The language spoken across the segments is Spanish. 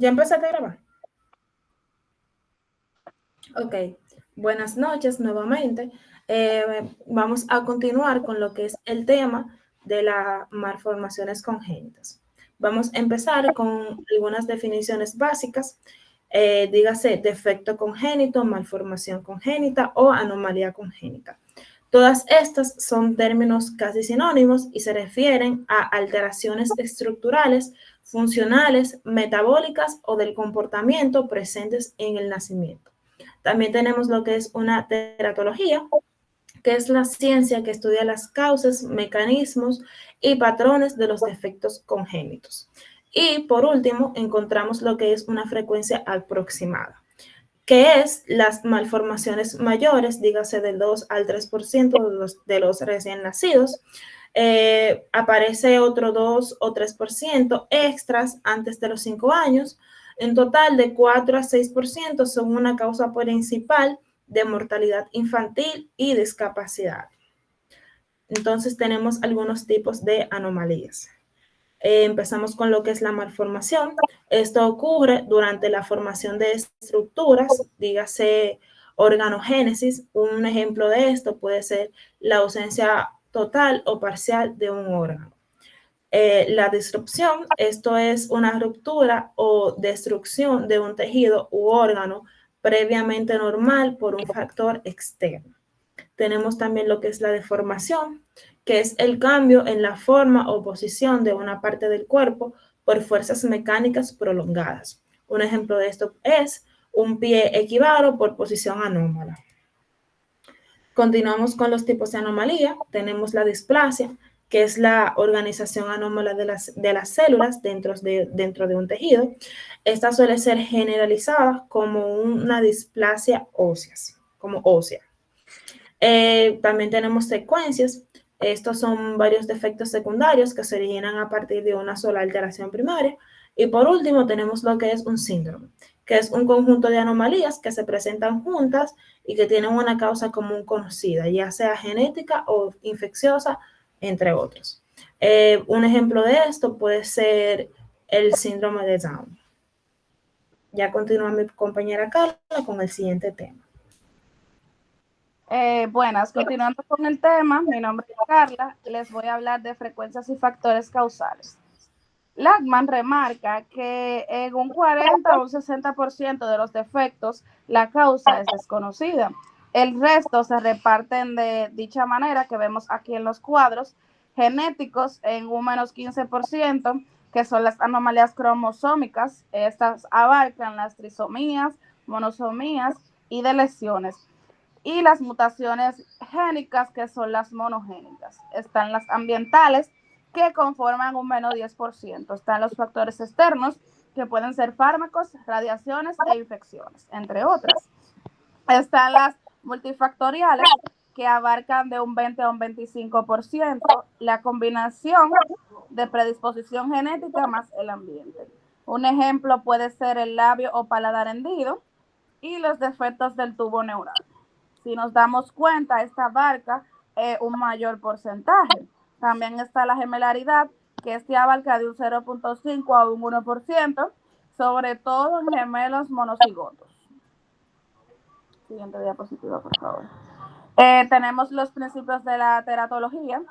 ¿Ya empezaste a grabar? Ok, buenas noches nuevamente. Vamos a continuar con lo que es el tema de las malformaciones congénitas. Vamos a empezar con algunas definiciones básicas. Dígase defecto congénito, malformación congénita o anomalía congénita. Todas estas son términos casi sinónimos y se refieren a alteraciones estructurales, funcionales, metabólicas o del comportamiento presentes en el nacimiento. También tenemos lo que es una teratología, que es la ciencia que estudia las causas, mecanismos y patrones de los defectos congénitos. Y por último, encontramos lo que es una frecuencia aproximada, que es las malformaciones mayores, dígase del 2 al 3% de los recién nacidos. Aparece otro 2 o 3% extras antes de los 5 años. En total, de 4 a 6% son una causa principal de mortalidad infantil y discapacidad. Entonces, tenemos algunos tipos de anomalías. Empezamos con lo que es la malformación. Esto ocurre durante la formación de estructuras, dígase organogénesis. Un ejemplo de esto puede ser la ausencia total o parcial de un órgano. La disrupción, esto es una ruptura o destrucción de un tejido u órgano previamente normal por un factor externo. Tenemos también lo que es la deformación, que es el cambio en la forma o posición de una parte del cuerpo por fuerzas mecánicas prolongadas. Un ejemplo de esto es un pie equivaro por posición anómala. Continuamos con los tipos de anomalía. Tenemos la displasia, que es la organización anómala de las células dentro de un tejido. Esta suele ser generalizada como una displasia ósea, como ósea. También tenemos secuencias. Estos son varios defectos secundarios que se originan a partir de una sola alteración primaria. Y por último, tenemos lo que es un síndrome, que es un conjunto de anomalías que se presentan juntas y que tienen una causa común conocida, ya sea genética o infecciosa, entre otros. Un ejemplo de esto puede ser el síndrome de Down. Ya continúa mi compañera Carla con el siguiente tema. Buenas, continuando con el tema, mi nombre es Carla y les voy a hablar de frecuencias y factores causales. Lachman remarca que en un 40 o un 60% de los defectos la causa es desconocida. El resto se reparten de dicha manera que vemos aquí en los cuadros, genéticos en un menos 15%, que son las anomalías cromosómicas. Estas abarcan las trisomías, monosomías y de lesiones. Y las mutaciones génicas, que son las monogénicas. Están las ambientales, que conforman un menos 10%. Están los factores externos, que pueden ser fármacos, radiaciones e infecciones, entre otras. Están las multifactoriales, que abarcan de un 20 a un 25%, la combinación de predisposición genética más el ambiente. Un ejemplo puede ser el labio o paladar hendido y los defectos del tubo neural. Si nos damos cuenta, esta abarca un mayor porcentaje. También está la gemelaridad, que este abarca de un 0.5 a un 1%, sobre todo en gemelos monocigotos. Siguiente diapositiva, por favor. Tenemos los principios de la teratología,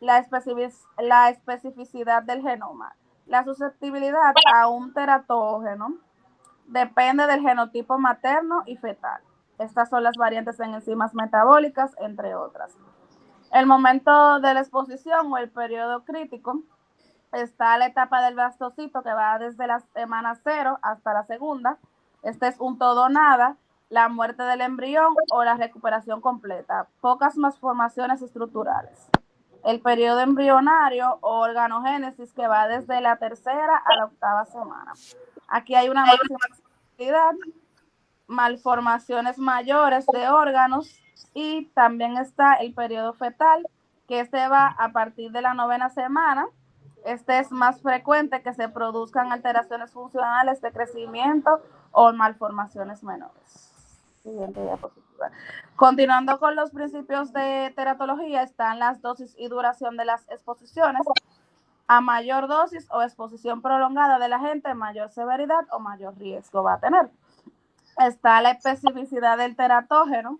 la especificidad del genoma. La susceptibilidad a un teratógeno depende del genotipo materno y fetal. Estas son las variantes en enzimas metabólicas, entre otras. El momento de la exposición o el periodo crítico está la etapa del blastocito, que va desde la semana 0 hasta la segunda. Este es un todo nada, la muerte del embrión o la recuperación completa. Pocas malformaciones estructurales. El periodo embrionario o organogénesis, que va desde la tercera a la octava semana. Aquí hay una máxima cantidad, malformaciones mayores de órganos, y también está el periodo fetal, que este va a partir de la 9ª semana. Este es más frecuente que se produzcan alteraciones funcionales de crecimiento o malformaciones menores. Siguiente diapositiva. Continuando con los principios de teratología, están las dosis y duración de las exposiciones. A mayor dosis o exposición prolongada del agente, mayor severidad o mayor riesgo va a tener. Está la especificidad del teratógeno.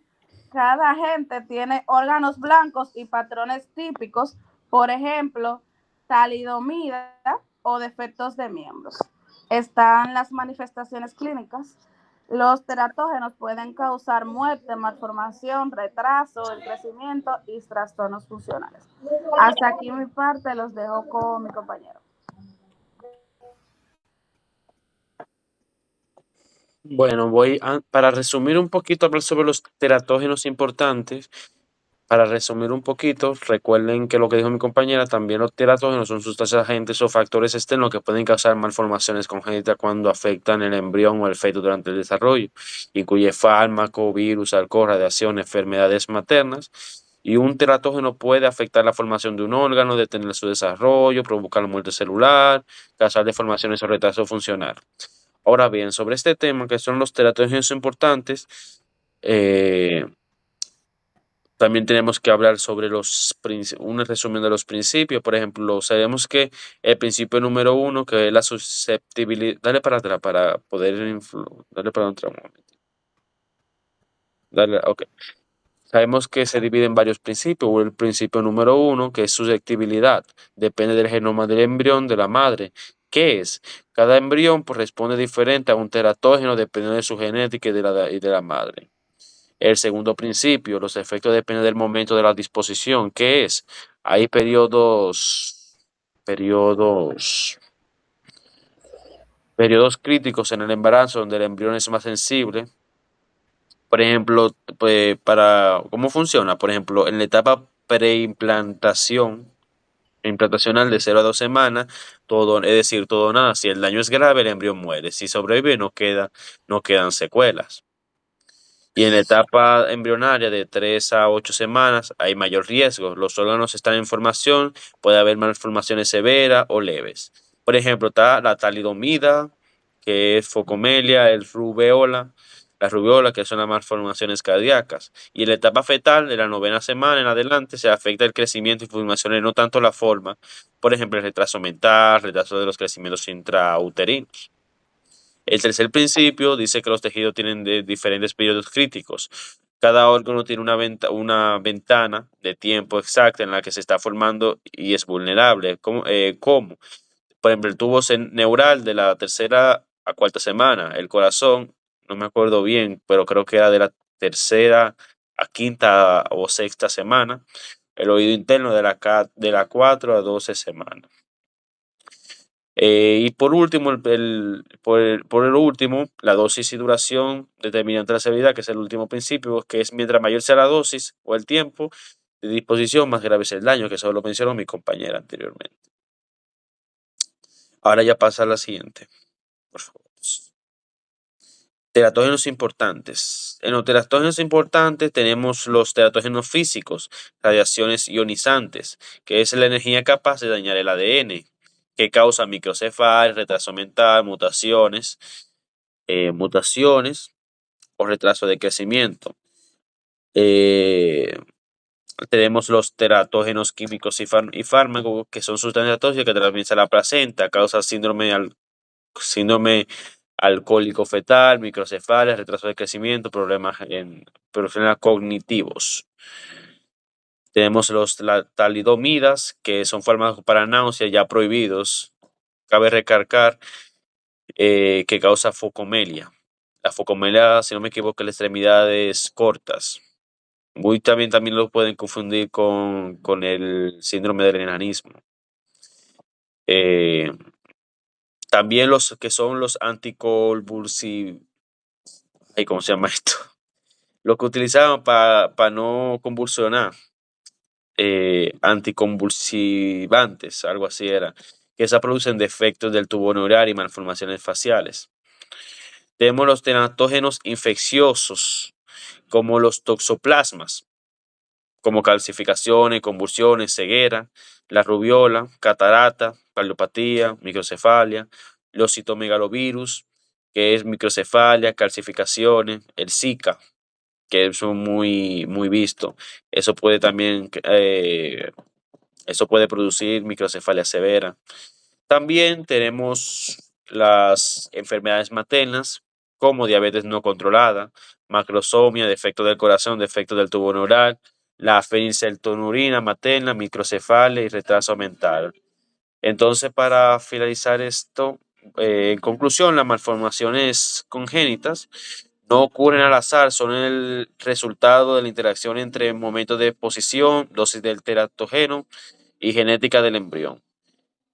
Cada agente tiene órganos blancos y patrones típicos, por ejemplo, talidomida o defectos de miembros. Están las manifestaciones clínicas. Los teratógenos pueden causar muerte, malformación, retraso del crecimiento y trastornos funcionales. Hasta aquí mi parte, los dejo con mi compañero. Bueno, para resumir un poquito, hablar sobre los teratógenos importantes. Para resumir un poquito, recuerden que lo que dijo mi compañera, también los teratógenos son sustancias agentes o factores externos que pueden causar malformaciones congénitas cuando afectan el embrión o el feto durante el desarrollo. Incluye fármaco, virus, alcohol, radiación, enfermedades maternas. Y un teratógeno puede afectar la formación de un órgano, detener su desarrollo, provocar muerte celular, causar deformaciones o retraso funcional. Ahora bien, sobre este tema, que son los teratógenos importantes, también tenemos que hablar sobre un resumen de los principios. Por ejemplo, sabemos que el principio número uno, que es la susceptibilidad. Dale para atrás para poder dale para atrás un momento. Dale, ok. Sabemos que se divide en varios principios. El principio número uno, que es susceptibilidad, depende del genoma del embrión de la madre. ¿Qué es? Cada embrión pues, responde diferente a un teratógeno dependiendo de su genética y de la madre. El segundo principio, los efectos dependen del momento de la disposición. ¿Qué es? Hay periodos críticos en el embarazo donde el embrión es más sensible. Por ejemplo, pues, ¿cómo funciona? Por ejemplo, en la etapa implantacional de 0 a 2 semanas, todo, es decir, todo o nada. Si el daño es grave, el embrión muere. Si sobrevive, no quedan secuelas. Y en la etapa embrionaria de 3 a 8 semanas hay mayor riesgo. Los órganos están en formación, puede haber malformaciones severas o leves. Por ejemplo, está la talidomida, que es focomelia, la rubiola, que son las malformaciones cardíacas. Y en la etapa fetal, de la 9ª semana en adelante, se afecta el crecimiento y formaciones, no tanto la forma. Por ejemplo, el retraso mental, retraso de los crecimientos intrauterinos. El tercer principio dice que los tejidos tienen diferentes periodos críticos. Cada órgano tiene una ventana de tiempo exacta en la que se está formando y es vulnerable. ¿Cómo? Por ejemplo, el tubo neural de la 3ª a 4ª semana. El corazón, no me acuerdo bien, pero creo que era de la 3ª a 5ª o 6ª semana. El oído interno de la 4 a 12 semanas. Y por último, por el último, la dosis y duración determinan trazabilidad, que es el último principio, que es mientras mayor sea la dosis o el tiempo de disposición, más grave es el daño, que eso lo mencionó mi compañera anteriormente. Ahora ya pasa a la siguiente, por favor. Teratógenos importantes. En los teratógenos importantes tenemos los teratógenos físicos, radiaciones ionizantes, que es la energía capaz de dañar el ADN, que causa microcefalia, retraso mental, mutaciones o retraso de crecimiento. Tenemos los teratógenos químicos y fármacos, que son sustancias tóxicas que atraviesan la placenta, causan síndrome alcohólico fetal, microcefalia, retraso de crecimiento, problemas cognitivos. Tenemos los talidomidas, que son fármacos para náusea ya prohibidos. Cabe recalcar que causa focomelia. La focomelia, si no me equivoco, las extremidades cortas. También lo pueden confundir con el síndrome del enanismo. También los que son los anticonvulsivos. ¿Cómo se llama esto? Lo que utilizaban para no convulsionar. Anticonvulsivantes, algo así era. Que se producen defectos del tubo neural y malformaciones faciales. Tenemos los teratógenos infecciosos, como los toxoplasmas, como calcificaciones, convulsiones, ceguera, la rubiola, catarata, cardiopatía, microcefalia, los citomegalovirus, que es microcefalia, calcificaciones, el Zika, que es muy, muy visto. Eso puede también Eso puede producir microcefalia severa. También tenemos las enfermedades maternas, como diabetes no controlada, macrosomia, defecto del corazón, defecto del tubo neural, la fenilcetonurina materna, microcefalia y retraso mental. Entonces, para finalizar esto, en conclusión, las malformaciones congénitas no ocurren al azar, son el resultado de la interacción entre momentos de exposición, dosis del teratogeno y genética del embrión.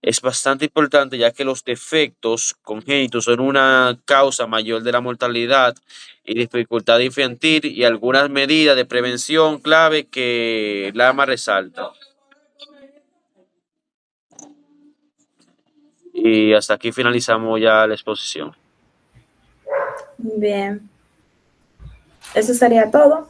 Es bastante importante ya que los defectos congénitos son una causa mayor de la mortalidad y dificultad infantil y algunas medidas de prevención clave que Lama resalta. Y hasta aquí finalizamos ya la exposición. Bien. Eso sería todo.